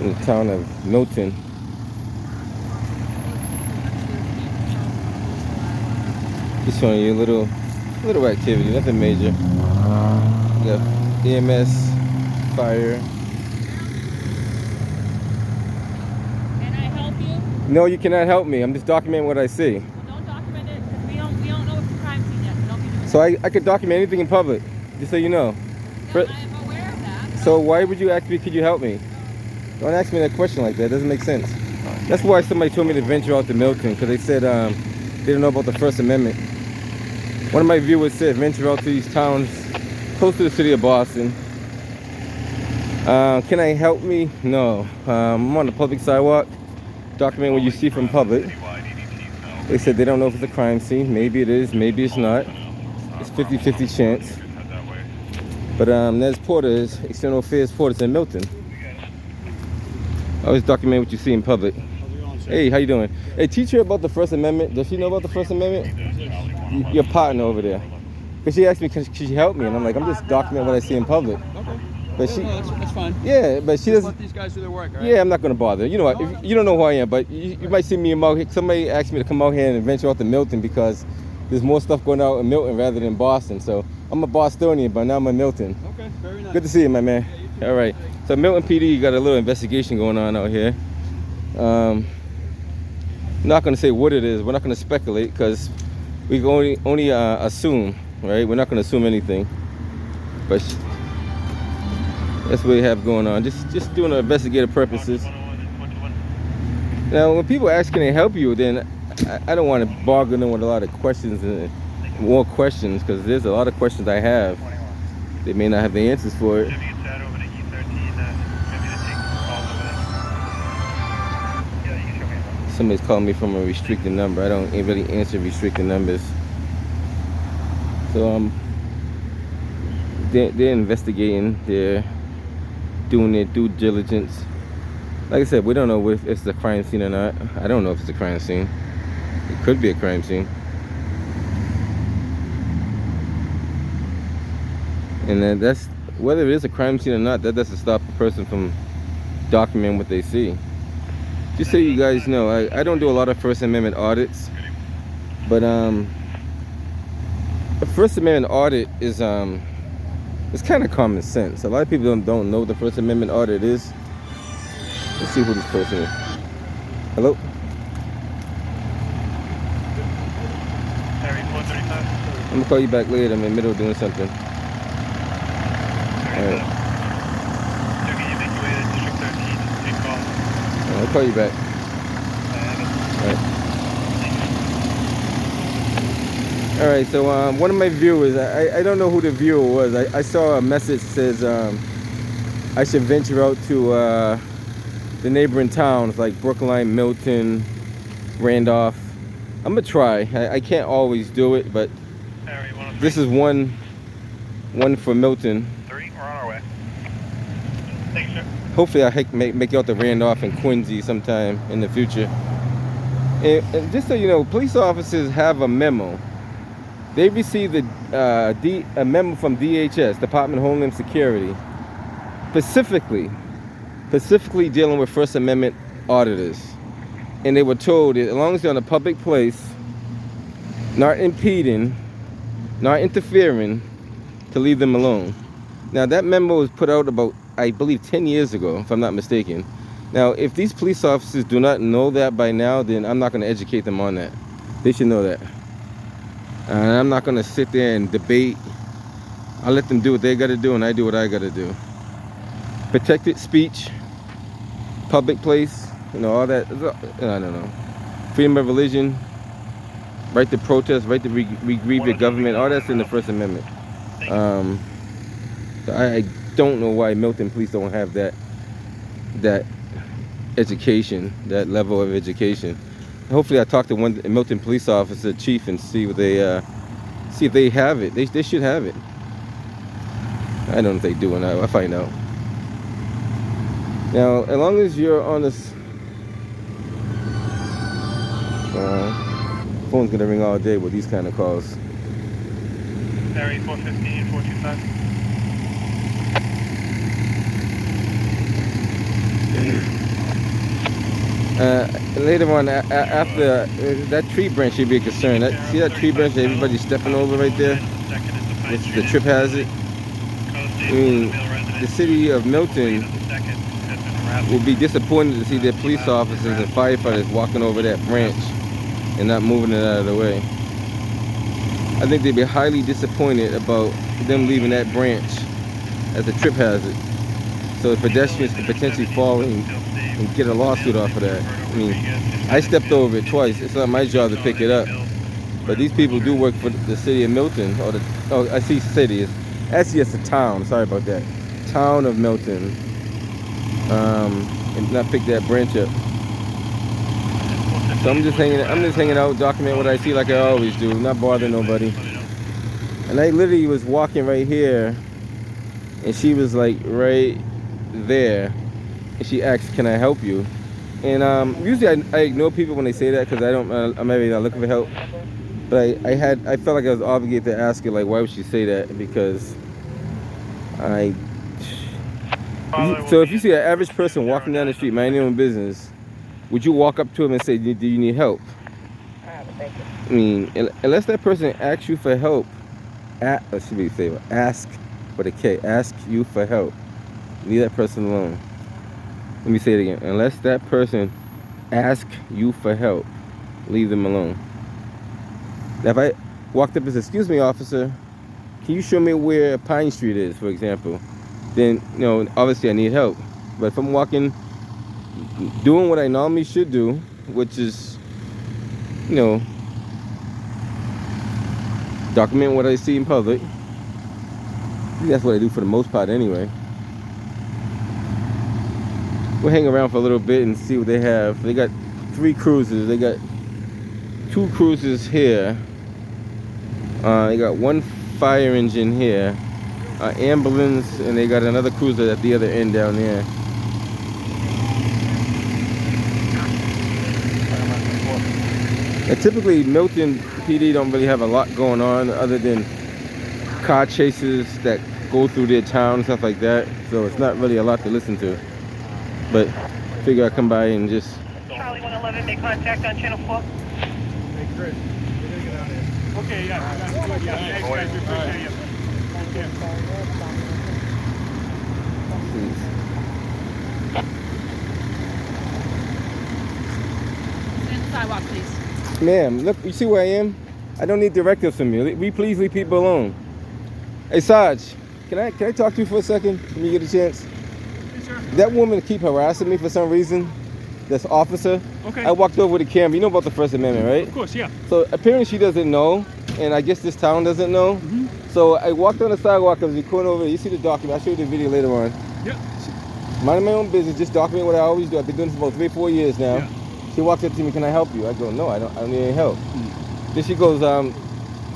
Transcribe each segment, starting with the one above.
in the town of Milton. Just showing you a little activity, nothing major. You got EMS, fire. Can I help you? No, you cannot help me. I'm just documenting what I see. Well, don't document it because we don't know if the crime scene yet. So don't be doing So I could document anything in public, just so you know. that. Yeah, I'm aware of that. So why would you ask me, could you help me? Don't ask me that question like that. It doesn't make sense. That's why somebody told me to venture out to Milton, because they said they didn't know about the First Amendment. One of my viewers said venture out to these towns close to the city of Boston. Can I help me? No. I'm on the public sidewalk, documenting what you see from public. They said they don't know if it's a crime scene. Maybe it is, maybe it's not. It's 50-50 chance. But Nez Porter's, External Affairs Porter's in Milton. I always document what you see in public. Hey, how you doing? Hey, teach her about the First Amendment. Does she know about the First Amendment? Your partner over there. Because she asked me, could she help me? And I'm like, I'm just documenting what I see in public. Okay. But she, that's fine. yeah, but she doesn't. Let these guys do their work, right? Yeah, I'm not gonna bother. You know what? If you don't know who I am, but you might see me in Milton. Somebody asked me to come out here and venture out to Milton because there's more stuff going out in Milton rather than Boston. So I'm a Bostonian, but now I'm in Milton. Okay, very nice. Good to see you, my man. Yeah, All right. So Milton PD got a little investigation going on out here. Not gonna say what it is. We're not gonna speculate because we can only assume, right? We're not gonna assume anything. But that's what we have going on. Just doing investigative purposes. Now, when people ask, can they help you, then I don't want to boggle them with a lot of questions and more questions, because there's a lot of questions I have. They may not have the answers for it. Somebody's calling me from a restricted number. I don't really answer restricted numbers. So they're investigating. They're doing their due diligence. Like I said, we don't know if it's a crime scene or not. I don't know if it's a crime scene. It could be a crime scene. And then that's whether it is a crime scene or not. That doesn't stop the person from documenting what they see. Just so you guys know, I don't do a lot of First Amendment audits, but a First Amendment audit is it's kind of common sense. A lot of people don't know what the First Amendment audit is. Let's see who this person is. Hello? I'm gonna call you back later. I'm in the middle of doing something. All right. I'll call you back. All right, so one of my viewers, I don't know who the viewer was. I saw a message that says I should venture out to the neighboring towns like Brookline, Milton, Randolph. I'm gonna try. I can't always do it, but this is one for Milton. We're on our way. Thanks, sir. Hopefully I make it out to Randolph and Quincy sometime in the future. And just so you know, police officers have a memo. They received a memo from DHS, Department of Homeland Security, specifically dealing with First Amendment auditors. And they were told that as long as they're on a public place, not impeding, not interfering, to leave them alone. Now that memo was put out about, I believe, 10 years ago, if I'm not mistaken. Now, if these police officers do not know that by now, then I'm not going to educate them on that. They should know that. And I'm not going to sit there and debate. I'll let them do what they got to do, and I do what I got to do. Protected speech, public place, you know, all that. I don't know. Freedom of religion, right to protest, right to grieve your government, all that's in the First Amendment. I don't know why Milton police don't have that education, that level of education. Hopefully I talk to one Milton police officer chief and see what they see if they have it. They should have it. I don't know if they do or not. I'll find out. Now, as long as you're on this phone's gonna ring all day with these kind of calls. Area 415, 425. Later on, after that tree branch should be a concern. See that tree branch that everybody's stepping over right there? It's the trip hazard. I mean, the city of Milton will be disappointed to see their police officers and firefighters walking over that branch and not moving it out of the way. I think they'd be highly disappointed about them leaving that branch as a trip hazard, so the pedestrians could potentially fall and get a lawsuit off of that. I mean, I stepped over it twice. It's not my job to pick it up, but these people do work for the city of Milton, I see city. Actually, it's a town. Sorry about that. Town of Milton. And not pick that branch up. So I'm just hanging out, document what I see like I always do, not bother nobody. And I literally was walking right here, and she was like right there, and she asked, "Can I help you?" And usually I ignore people when they say that because I'm maybe not looking for help. But I felt like I was obligated to ask her, like, why would she say that? Because so if you see an average person walking down the street, minding their own business, would you walk up to him and say, "Do you need help?" I mean, unless that person asks you for help, ask with a K, ask you for help, leave that person alone. Let me say it again. Unless that person asks you for help, leave them alone. Now, if I walked up and said, "Excuse me, officer, can you show me where Pine Street is," for example, then, obviously I need help. But if I'm walking, doing what I normally should do, which is, document what I see in public. I think that's what I do for the most part anyway. We'll hang around for a little bit and see what they have. They got 3 cruisers. They got 2 cruisers here. They got 1 fire engine here. Ambulance, and they got another cruiser at the other end down there. And typically Milton PD don't really have a lot going on other than car chases that go through their town and stuff like that, so it's not really a lot to listen to. But figure I'd come by and just... Charlie 111, make contact on channel 4. Hey, Chris, okay, yeah. Thanks, guys. We appreciate you. Stand on the sidewalk, please. Ma'am, look, you see where I am? I don't need directives from you. Please leave people alone. Hey, Sarge, can I talk to you for a second when you get a chance? Yes, sir. That woman keep harassing me for some reason. This officer. Okay. I walked over the camera. You know about the First Amendment, right? Of course, yeah. So apparently she doesn't know, and I guess this town doesn't know. Mm-hmm. So I walked on the sidewalk. I was recording over. You see the document. I'll show you the video later on. Yeah. Minding my own business, just document what I always do. I've been doing this for about 3 or 4 years now. Yeah. She walks up to me, "Can I help you?" I go, "No, I don't need any help." Then she goes,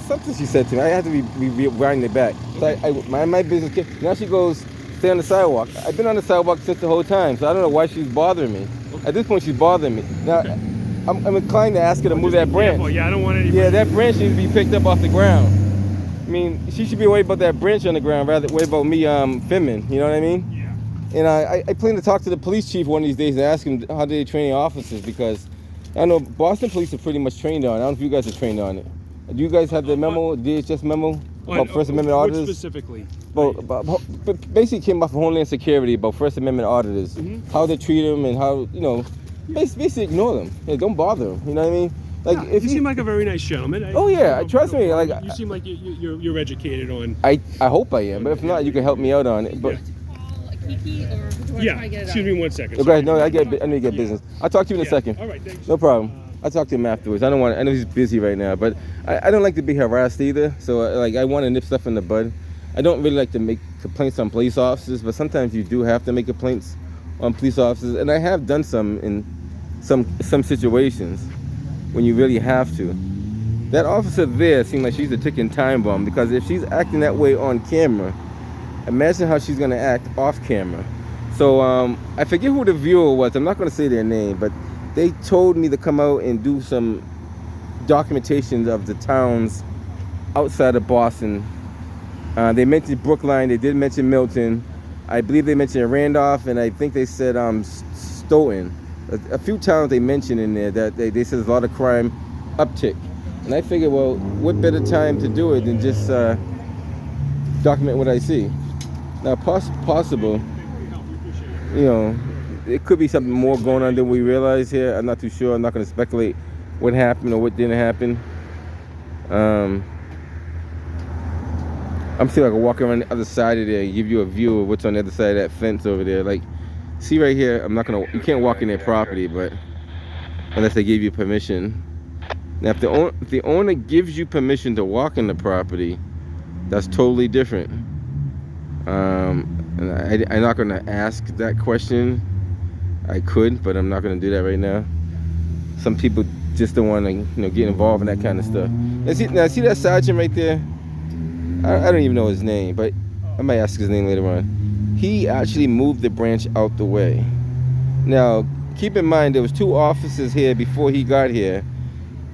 something she said to me. I had to be winding it back. So I mind my business. Now she goes, "Stay on the sidewalk." I've been on the sidewalk since the whole time, so I don't know why she's bothering me. At this point, she's bothering me. Now, I'm inclined to ask her to move that branch. Careful. Yeah, I don't want any... Yeah, that branch needs to be picked up off the ground. I mean, she should be worried about that branch on the ground rather than worried about me filming. You know what I mean? Yeah. And I plan to talk to the police chief one of these days and ask him how they train officers, because I know Boston police are pretty much trained on it. I don't know if you guys are trained on it. Do you guys have the memo, DHS memo about First Amendment what auditors? Specifically? But basically came off of Homeland Security about First Amendment auditors, how they treat them and how, basically ignore them. Yeah, don't bother them. You know what I mean? Like, Yeah, you seem like a very nice gentleman. Oh yeah, trust me. Like, you seem like you're educated on. I hope I am, but if not, you can help me out on it. But Call Kiki, or do I Yeah. try to get it Excuse out? me 1 second. okay, no, I need to get business. I'll talk to you in a second. All right. Thanks. No problem. I'll talk to him afterwards. I know he's busy right now, but I don't like to be harassed either. So I want to nip stuff in the bud. I don't really like to make complaints on police officers, but sometimes you do have to make complaints on police officers, and I have done some in some situations when you really have to. That officer there seemed like she's a ticking time bomb, because if she's acting that way on camera, imagine how she's gonna act off camera. So I forget who the viewer was. I'm not gonna say their name, but they told me to come out and do some documentation of the towns outside of Boston. They mentioned Brookline. They did mention Milton. I believe they mentioned Randolph, and I think they said Stoughton. a few times they mentioned in there that they said there's a lot of crime uptick. And I figured, well, what better time to do it than just document what I see. Now, possible, you know, it could be something more going on than we realize here. I'm not too sure. I'm not going to speculate what happened or what didn't happen. I'm still like walking around the other side of there and give you a view of what's on the other side of that fence over there. Like, see right here, I'm not gonna, you can't walk in their property, but unless they give you permission. Now, if the owner gives you permission to walk in the property, that's totally different. And I'm not gonna ask that question. I could, but I'm not gonna do that right now. Some people just don't want to, you know, get involved in that kind of stuff. Now see that sergeant right there? I don't even know his name, but I might ask his name later on. He actually moved the branch out the way. Now, keep in mind, there was 2 officers here before he got here,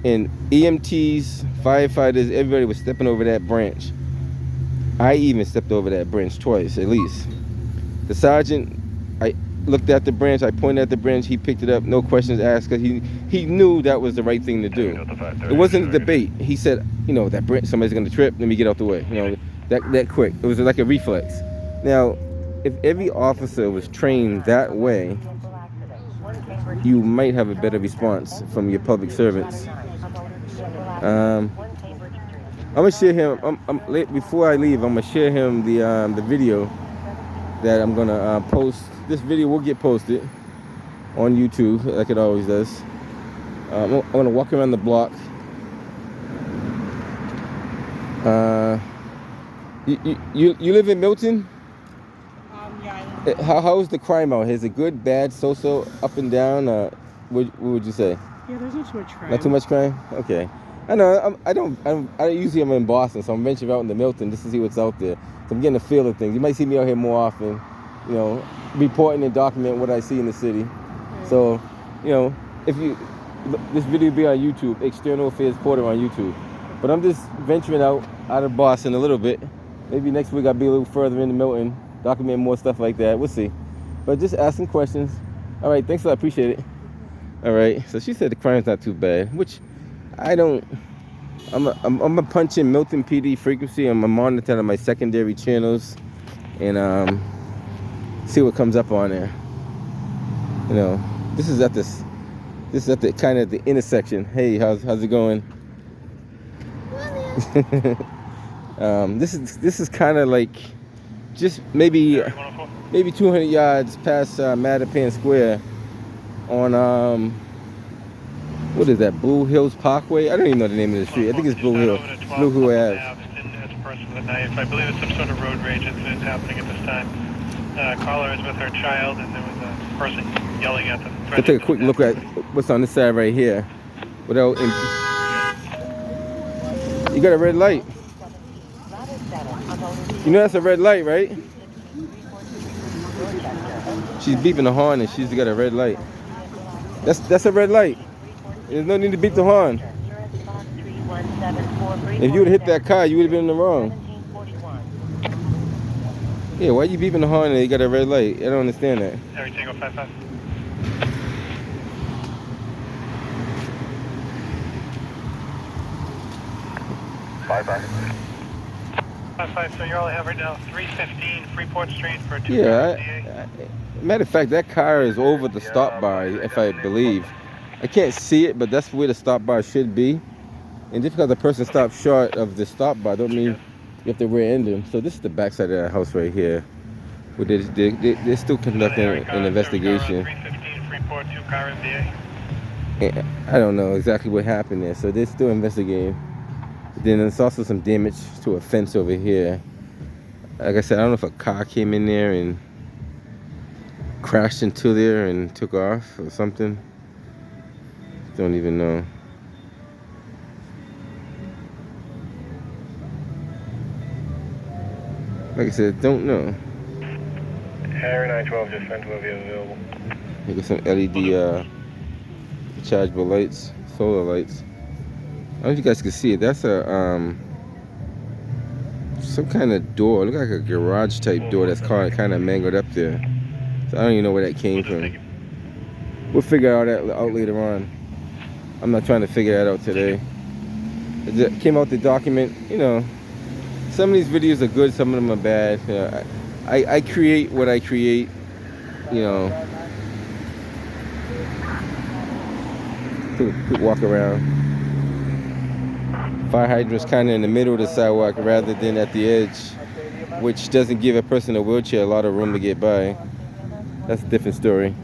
and EMTs, firefighters, everybody was stepping over that branch. I even stepped over that branch twice, at least. The sergeant, I looked at the branch, I pointed at the branch, he picked it up, no questions asked, because he knew that was the right thing to do. It wasn't a debate. He said, you know, that branch, somebody's going to trip, let me get out the way. You know, that quick. It was like a reflex. Now, if every officer was trained that way, you might have a better response from your public servants. I'm gonna share him. Before I leave, I'm gonna share him the video that I'm gonna post. This video will get posted on YouTube, like it always does. I'm gonna walk around the block. You live in Milton? Yeah. How's the crime out? Is it good, bad, so, up and down? What would you say? Yeah, there's not too much crime. Not too much crime? Okay. I know. I usually I'm in Boston, so I'm venturing out into Milton just to see what's out there. So I'm getting a feel of things. You might see me out here more often, you know, reporting and documenting what I see in the city. Okay. So, you know, this video will be on YouTube, External Affairs Porter on YouTube. But I'm just venturing out of Boston a little bit. Maybe next week I'll be a little further into Milton, document more stuff like that. We'll see. But just asking questions. All right, thanks a lot. I appreciate it. All right, so she said the crime's not too bad, which I don't. I'm gonna punch in Milton PD frequency. I'm gonna monitor on my secondary channels and see what comes up on there. You know, this is at the kind of the intersection. Hey, how's it going? This is kind of like just maybe 200 yards past Mattapan Square on what is that, Blue Hills Parkway? I don't even know the name of the street. I think it's Blue Hill Ave. I believe it's some sort of road rage incident happening at this time. Caller is with her child, and there was a person yelling at them. Let's take a quick look at what's on this side right here. You got a red light. You know that's a red light, right? She's beeping the horn and she's got a red light. That's a red light. There's no need to beep the horn. If you would have hit that car, you would have been in the wrong. Yeah, why are you beeping the horn and you got a red light? I don't understand that. Everything go 55. Bye-bye. 55, so you all have right now 315 Freeport Street for 2 Yeah, matter of fact, that car is over the stop bar, if I believe. I can't see it, but that's where the stop bar should be. And just because the person stopped short of the stop bar, don't mean you have to rear end them. So this is the backside of that house right here. Where they're still conducting an investigation. 315 Freeport, 2 car MDA. And I don't know exactly what happened there, so they're still investigating. Then there's also some damage to a fence over here. Like I said, I don't know if a car came in there and crashed into there and took off or something. Don't even know. Like I said, don't know. Harry 912 just sent whoever is available. You got some LED rechargeable lights, solar lights. I don't know if you guys can see it. That's a some kind of door. It looks like a garage type door that's kind of mangled up there. So I don't even know where that came from. We'll figure all that out later on. I'm not trying to figure that out today. It came out the document, you know. Some of these videos are good, some of them are bad. You know, I create what I create, you know. Quick walk around. Fire hydrant's kind of in the middle of the sidewalk rather than at the edge, which doesn't give a person in a wheelchair a lot of room to get by. That's a different story.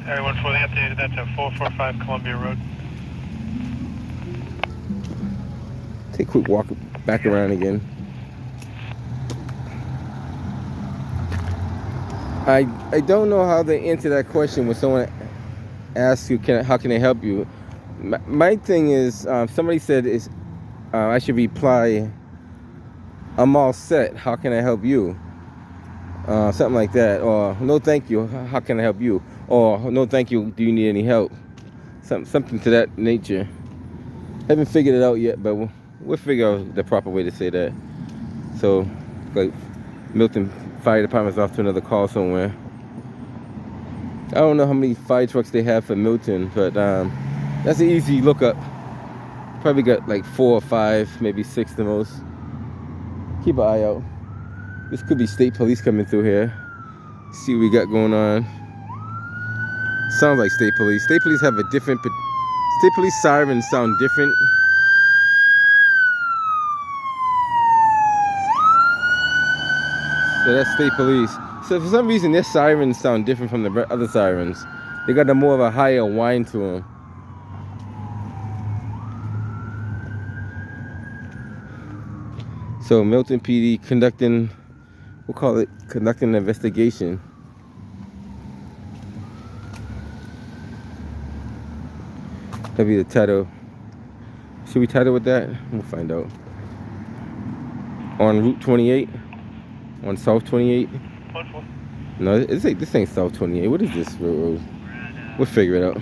Everyone fully updated. That's at 445 Columbia Road. Take a quick walk back around again. I don't know how to answer that question when someone asks you, how can I help you? My thing is, somebody said I should reply, I'm all set, how can I help you? Something like that. Or, no thank you, how can I help you? Or, no thank you, do you need any help? Something to that nature. Haven't figured it out yet, but we'll figure out the proper way to say that. So, like, Milton Fire Department's off to another call somewhere. I don't know how many fire trucks they have for Milton, but that's an easy lookup. Probably got like 4 or 5, maybe 6 the most. Keep an eye out. This could be state police coming through here. See what we got going on. Sounds like state police. State police have a different, state police sirens sound different. So that's state police. So for some reason, their sirens sound different from the other sirens. They got more of a higher whine to them. So Milton PD conducting, we'll call it conducting an investigation. That'll be the title. Should we title with that? We'll find out. On Route 28, on South 28. No, it's like, this ain't South 28. What is this road? We'll figure it out.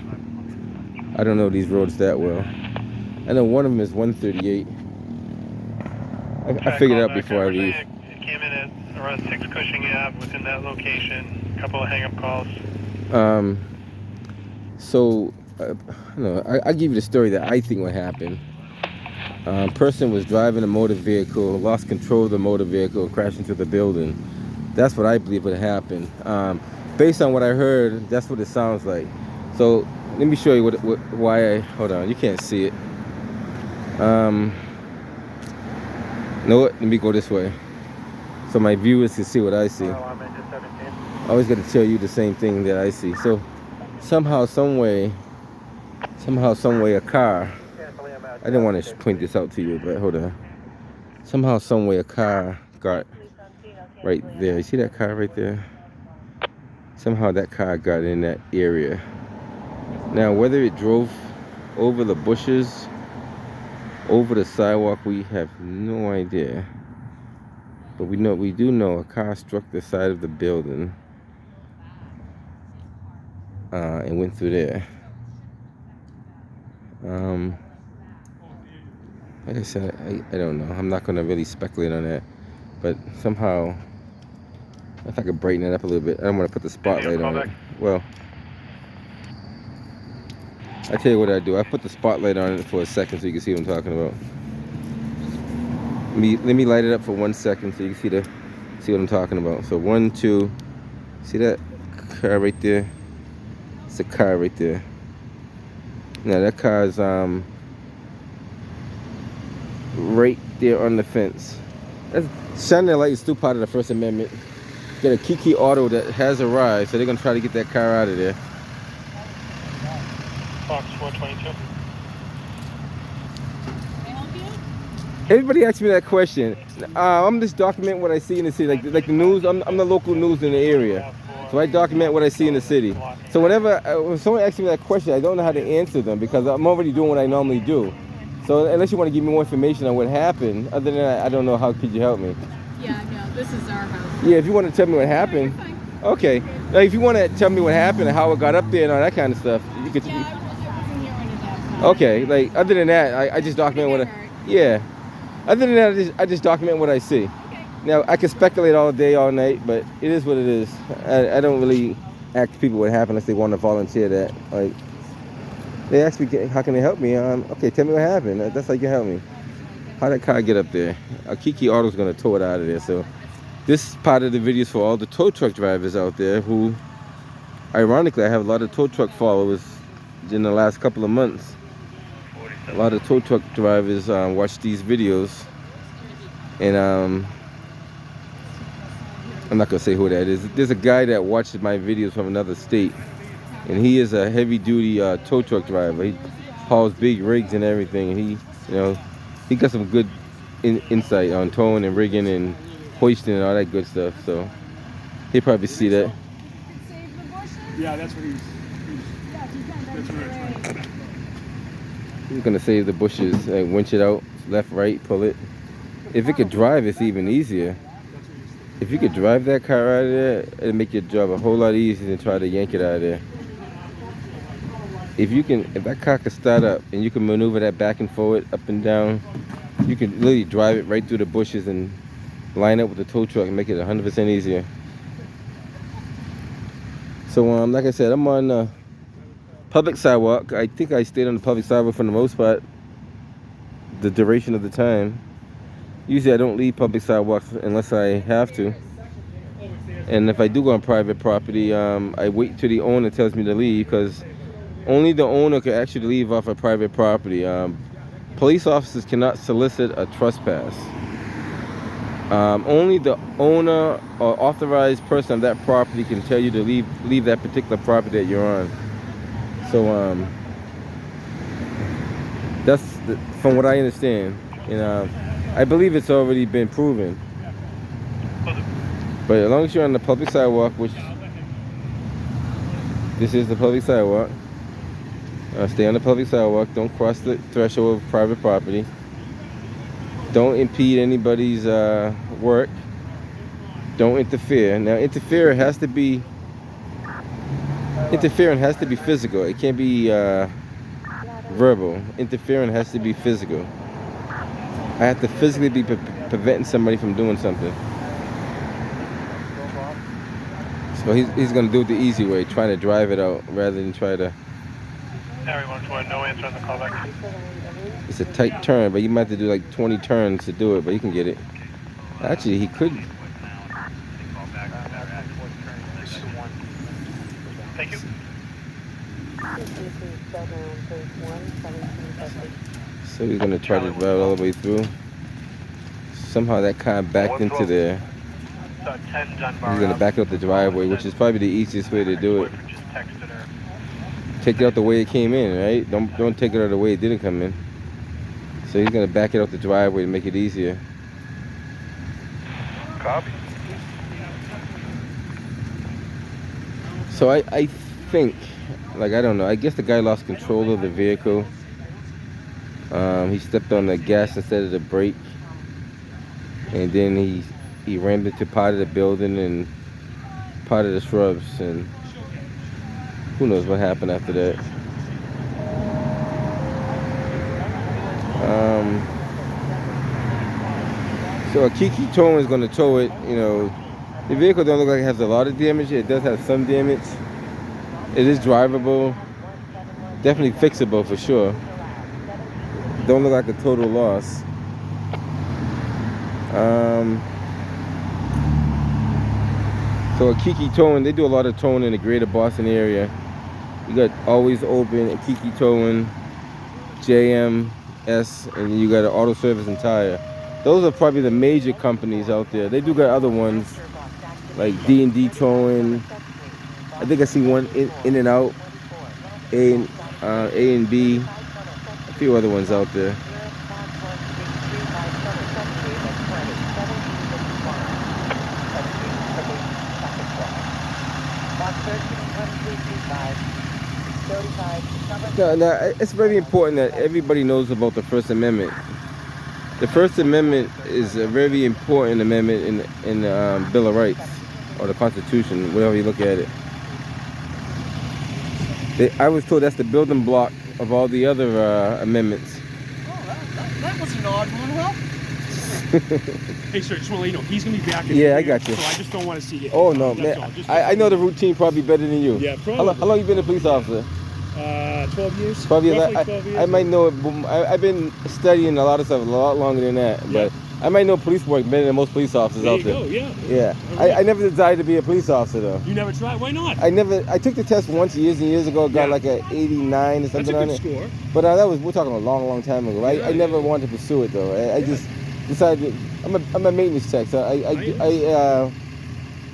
I don't know these roads that well. I know one of them is 138. I figured it out before I leave. It came in at around 6 Cushing Ave, within that location. A couple of hang-up calls. So, I give you the story that I think would happen. Person was driving a motor vehicle, lost control of the motor vehicle, crashed into the building. That's what I believe would happen. Based on what I heard, that's what it sounds like. So let me show you why hold on, you can't see it. You know what? Let me go this way so my viewers can see what I see. I always got to tell you the same thing that I see. So somehow, some way, a car. I didn't want to point this out to you, but hold on. Somehow, some way, a car got right there. You see that car right there? Somehow that car got in that area. Now, whether it drove over the bushes, over the sidewalk, we have no idea. But we do know a car struck the side of the building and went through there. Like I said, I don't know. I'm not going to really speculate on that. But somehow, if I could brighten it up a little bit, I don't want to put the spotlight on it. Well, I tell you what I do. I put the spotlight on it for a second so you can see what I'm talking about. Let me light it up for 1 second so you can see what I'm talking about. So 1, 2, see that car right there? It's a car right there. Now that car is right there on the fence. That's shining the light is still part of the First Amendment. Got a Kiki Auto that has arrived, so they're gonna try to get that car out of there. Fox 422. Everybody asks me that question. I'm just documenting what I see in the city, like the news. I'm the local news in the area, so I document what I see in the city. So whenever when someone asks me that question, I don't know how to answer them because I'm already doing what I normally do. So unless you want to give me more information on what happened, other than that, I don't know how could you help me. Yeah, no, this is our house. Yeah, if you want to tell me what happened, okay. Like, if you want to tell me what happened and how it got up there and all that kind of stuff, you could. Yeah, I wasn't here when it happened. Okay, like other than that, I just document what yeah. Other than that, I just document what I see. Okay. Now I can speculate all day, all night, but it is what it is. I don't really ask people what happened unless they want to volunteer that. Like, they ask me, how can they help me? Okay, tell me what happened. That's how you can help me. How did that car get up there? Kiki Auto's gonna tow it out of there. So this part of the video is for all the tow truck drivers out there who, ironically, I have a lot of tow truck followers in the last couple of months. A lot of tow truck drivers watch these videos, and I'm not gonna say who that is. There's a guy that watches my videos from another state, and he is a heavy-duty tow truck driver. He hauls big rigs and everything. And he got some good insight on towing and rigging and hoisting and all that good stuff. So he'll probably see that. Yeah, that's what he's He's gonna save the bushes and winch it out, left, right, pull it. If it could drive, it's even easier. If you could drive that car out of there, it'd make your job a whole lot easier than try to yank it out of there. If that car could start up and you can maneuver that back and forward, up and down, you can literally drive it right through the bushes and line up with the tow truck and make it 100% easier. So like I said, I'm on the public sidewalk. I think I stayed on the public sidewalk for the most part, the duration of the time. Usually I don't leave public sidewalks unless I have to. And if I do go on private property, I wait till the owner tells me to leave, because only the owner can actually leave off a private property. Police officers cannot solicit a trespass. Only the owner or authorized person of that property can tell you to leave that particular property that you're on. So that's from what I understand. And I believe it's already been proven. But as long as you're on the public sidewalk, which this is the public sidewalk, stay on the public sidewalk. Don't cross the threshold of private property. Don't impede anybody's work. Don't interfere. Now, interference has to be physical. It can't be verbal. Interference has to be physical. I have to physically be preventing somebody from doing something. So he's going to do it the easy way, trying to drive it out rather than try to... Everyone, no answer on the callback. It's a tight turn, but you might have to do like 20 turns to do it, but you can get it. Actually, he could. Thank you. So he's gonna try to drive all the way through. Somehow that car backed into there. He's gonna back up the driveway, which is probably the easiest way to do it. Take it out the way it came in, right? Don't take it out the way it didn't come in. So he's gonna back it out the driveway to make it easier. Copy. So I think, like, I don't know, I guess the guy lost control of the vehicle. He stepped on the gas instead of the brake, and then he rammed into part of the building and part of the shrubs, and who knows what happened after that. So a Kiki towing is going to tow it. You know, the vehicle don't look like it has a lot of damage. It does have some damage. It is drivable, definitely fixable for sure. Don't look like a total loss. So a Kiki Towing, they do a lot of towing in the greater Boston area. You got Always Open, and Kiki Towing, JMS, and you got an Auto Service and Tire. Those are probably the major companies out there. They do got other ones like D&D Towing. I think I see one in and out, A and B, a few other ones out there. Now, it's very important that everybody knows about the First Amendment. The First Amendment is a very important amendment in the Bill of Rights, or the Constitution, whatever you look at it. I was told that's the building block of all the other amendments. Oh, that was an odd one, huh? Hey, sir, just want to let you know, he's going to be back. Yeah, I got you. So I just don't want to see you. Oh no, That's man! all. Just I know the routine probably better than you. Yeah, How probably. long you been a police officer? 12 years. 12 years. Roughly 12 years. I might know it. I've been studying a lot of stuff a lot longer than that, Yeah. but I might know police work better than most police officers There out you there. go, yeah. Yeah, All right. I never desired to be a police officer though. You never tried? Why not? I took the test once years and years ago, got Yeah. like an 89 or That's a something good on it. score. But we're talking a long time ago. Yeah, I never wanted to pursue it though. I just decided I'm a maintenance tech, so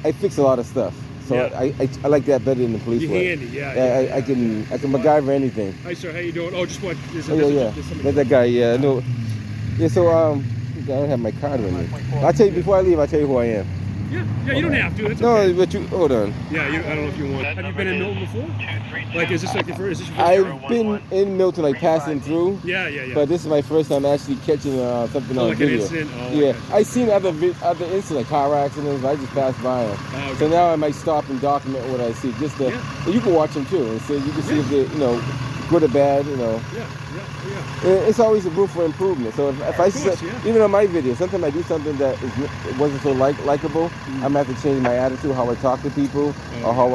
I fix a lot of stuff. So Yeah. I like that better than the police You're work. handy, yeah. I can MacGyver anything. Hi, sir. How you doing? Oh, just what? There's Oh, yeah. there's somebody- That's that guy. Yeah, no. Yeah, so I don't have my card with me. I'll tell you before I leave. I'll tell you who I am. Yeah, you don't have to. That's No, okay. but you hold on. Yeah, I don't know if you want. Have you been in Milton before? Like, is this like your first? Is this your first I've been in Milton, like passing through. Yeah. But this is my first time actually catching something on like an video. incident? Oh, Yeah, okay. I seen other incidents, like car accidents. I just passed by them. Oh, okay. So now I might stop and document what I see. Just to, and you can watch them too, and so you can see if they're good or bad. Yeah. It's always a room for improvement. So if I course, even on my videos, sometimes I do something that wasn't so likable, I'm gonna have to change my attitude, how I talk to people, or how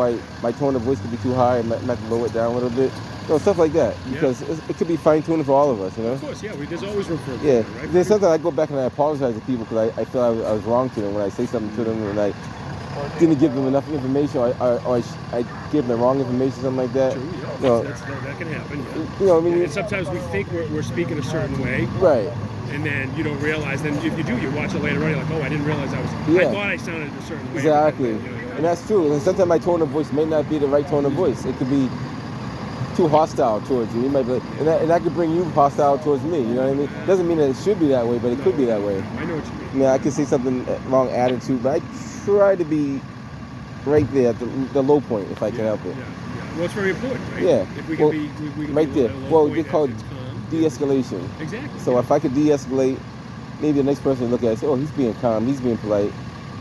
my tone of voice could be too high. I might have to lower it down a little bit. Stuff like that, because it could be fine-tuning for all of us, Of course, yeah. There's always room for Yeah, improvement, right? there's something I go back and I apologize to people because I feel I was wrong to them when I say something to them and I didn't give them enough information, or I give them the wrong information, something like that. True, yeah. You know, That can happen. Yeah. you know, I mean, And sometimes we think we're speaking a certain way, right? and then you don't realize. Then if you do, you watch it later on. You're like, oh, I didn't realize I Yeah. thought I sounded a certain way. Exactly, You know, and that's true. And sometimes my tone of voice may not be the right tone of voice. It could be too hostile towards you. You might be, and that could bring you hostile towards me. You know what I mean? Doesn't mean that it should be that way, but it could be that way. I know what you mean. I mean, I could say something wrong attitude, but I try to be right there at the low point if I can help it. Yeah. Well, it's very important, right? Yeah. If we can Well, we can right be there. at a low Well, point they call it it's calm. de-escalation. Exactly. So if I could de-escalate, maybe the next person look at it and say, oh, he's being calm, he's being polite.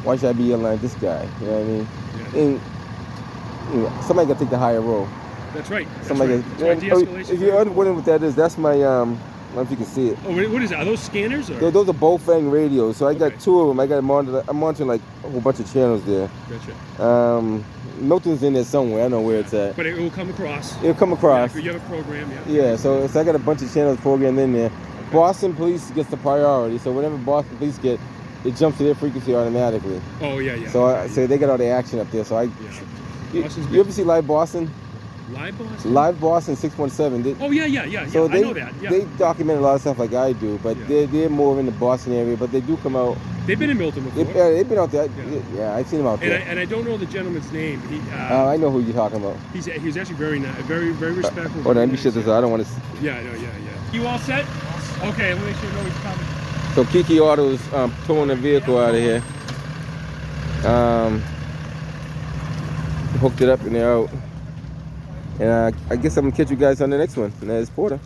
Why should I be yelling at this guy? You know what I mean? Yeah. And somebody got to take the higher role. That's right. Somebody That's right. De-escalation. if you're wondering what that is, that's my I don't know if you can see it. Oh, what is that? Are those scanners? Or? Those are Bofang radios. So I got Okay. two of them. I'm monitoring like a whole bunch of channels there. Gotcha. Milton's in there somewhere. I don't know where it's at. But it will come across. It'll come across. Yeah, you have a program, yeah. Yeah, so I got a bunch of channels programmed in there. Boston police gets the priority. So whenever Boston police get, it jumps to their frequency automatically. Oh, yeah. So they got all the action up there. So you ever see Live Boston? Live Boston? Live Boston 617. Oh, yeah. So I know that. Yeah. They document a lot of stuff like I do, but they're more in the Boston area. But they do come out. They've been in Milton before. They've been out there. Yeah, I've seen them out there. And I don't know the gentleman's name. He, I know who you're talking about. He's actually very nice, very respectful. Hold on, let me shut this out. I don't want to. Yeah, I know, yeah. You all set? Okay, let me make sure you know he's coming. So Kiki Auto's pulling the vehicle out of here. Hooked it up and they're out. And I guess I'm gonna catch you guys on the next one. And that is Porter.